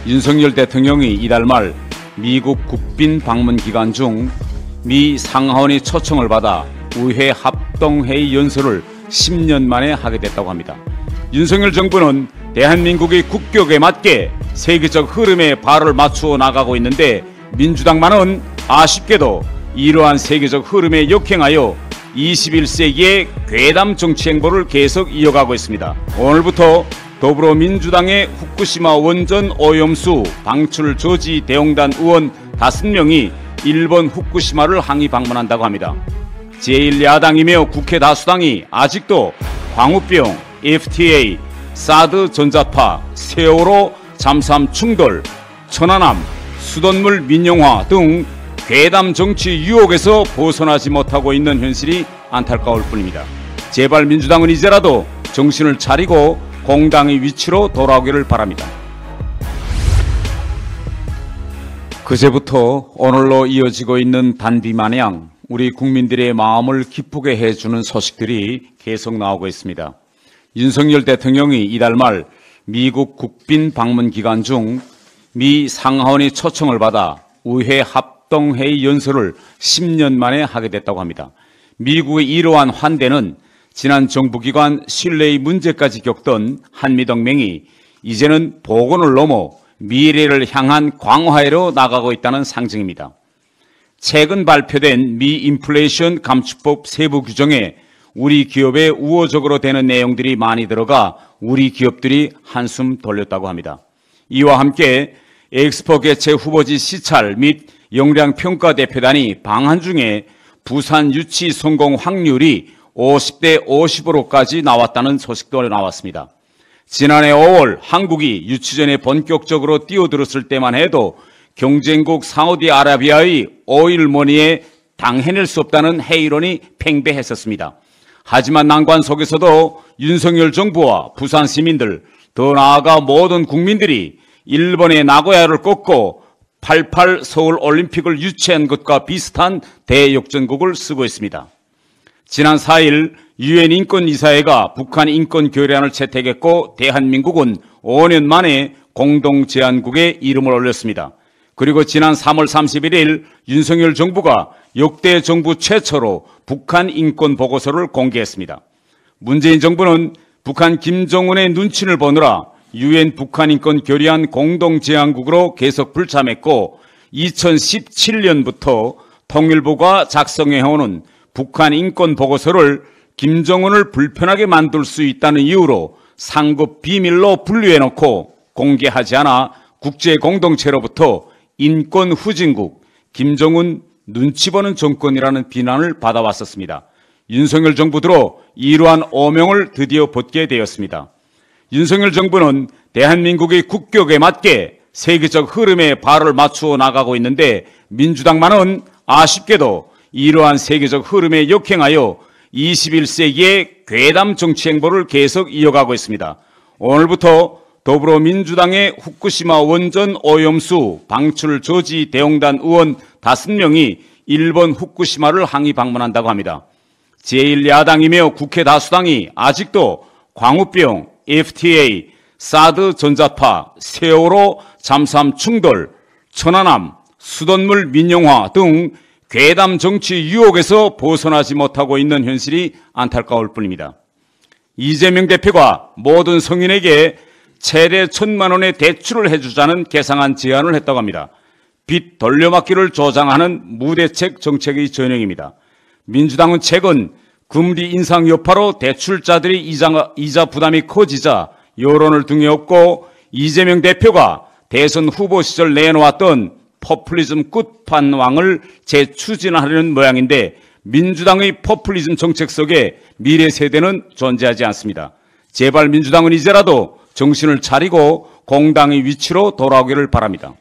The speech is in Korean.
윤석열 대통령이 이달 말 미국 국빈 방문 기간 중 미 상하원의 초청을 받아 의회 합동회의 연설을 10년 만에 하게 됐다고 합니다. 윤석열 정부는 대한민국의 국격에 맞게 세계적 흐름에 발을 맞추어 나가고 있는데 민주당만은 아쉽게도 이러한 세계적 흐름에 역행하여 21세기의 괴담 정치 행보를 계속 이어가고 있습니다. 오늘부터 더불어민주당의 후쿠시마 원전 오염수 방출 저지 대응단 의원 5명이 일본 후쿠시마를 항의 방문한다고 합니다. 제1야당이며 국회 다수당이 아직도 광우병, FTA, 사드 전자파, 세월호 잠수함 충돌, 천안함, 수돗물 민영화 등 괴담 정치 유혹에서 벗어나지 못하고 있는 현실이 안타까울 뿐입니다. 제발 민주당은 이제라도 정신을 차리고 공당의 위치로 돌아오기를 바랍니다. 그제부터 오늘로 이어지고 있는 단비마냥 우리 국민들의 마음을 기쁘게 해주는 소식들이 계속 나오고 있습니다. 윤석열 대통령이 이달 말 미국 국빈 방문 기간 중 미 상하원의 초청을 받아 의회 합동회의 연설을 10년 만에 하게 됐다고 합니다. 미국의 이러한 환대는 지난 정부기관 신뢰의 문제까지 겪던 한미동맹이 이제는 복원을 넘어 미래를 향한 광화해로 나가고 있다는 상징입니다. 최근 발표된 미 인플레이션 감축법 세부 규정에 우리 기업에 우호적으로 되는 내용들이 많이 들어가 우리 기업들이 한숨 돌렸다고 합니다. 이와 함께 엑스포 개최 후보지 시찰 및 역량평가 대표단이 방한 중에 부산 유치 성공 확률이 50대 50으로까지 나왔다는 소식도 나왔습니다. 지난해 5월 한국이 유치전에 본격적으로 뛰어들었을 때만 해도 경쟁국 사우디아라비아의 오일머니에 당해낼 수 없다는 해이론이 팽배했었습니다. 하지만 난관 속에서도 윤석열 정부와 부산 시민들, 더 나아가 모든 국민들이 일본의 나고야를 꺾고 88 서울올림픽을 유치한 것과 비슷한 대역전극을 쓰고 있습니다. 지난 4일 유엔 인권이사회가 북한 인권 결의안을 채택했고 대한민국은 5년 만에 공동제안국에 이름을 올렸습니다. 그리고 지난 3월 31일 윤석열 정부가 역대 정부 최초로 북한 인권 보고서를 공개했습니다. 문재인 정부는 북한 김정은의 눈치를 보느라 유엔 북한 인권 결의안 공동제안국으로 계속 불참했고 2017년부터 통일부가 작성해오는 북한 인권 보고서를 김정은을 불편하게 만들 수 있다는 이유로 상급 비밀로 분류해놓고 공개하지 않아 국제 공동체로부터 인권 후진국, 김정은 눈치 보는 정권이라는 비난을 받아왔었습니다. 윤석열 정부 들어 이러한 오명을 드디어 벗게 되었습니다. 윤석열 정부는 대한민국의 국격에 맞게 세계적 흐름에 발을 맞추어 나가고 있는데 민주당만은 아쉽게도 이러한 세계적 흐름에 역행하여 21세기의 괴담 정치 행보를 계속 이어가고 있습니다. 오늘부터 더불어민주당의 후쿠시마 원전 오염수 방출 저지 대응단 의원 5명이 일본 후쿠시마를 항의 방문한다고 합니다. 제1야당이며 국회 다수당이 아직도 광우병, FTA, 사드 전자파, 세월호 잠수함 충돌, 천안함, 수돗물 민영화 등 괴담 정치 유혹에서 벗어나지 못하고 있는 현실이 안타까울 뿐입니다. 이재명 대표가 모든 성인에게 최대 1,000만 원의 대출을 해주자는 개상한 제안을 했다고 합니다. 빚 돌려막기를 조장하는 무대책 정책의 전형입니다. 민주당은 최근 금리 인상 여파로 대출자들의 이자 부담이 커지자 여론을 등에 업고 이재명 대표가 대선 후보 시절 내놓았던 포퓰리즘 끝판왕을 재추진하려는 모양인데 민주당의 포퓰리즘 정책 속에 미래 세대는 존재하지 않습니다. 제발 민주당은 이제라도 정신을 차리고 공당의 위치로 돌아오기를 바랍니다.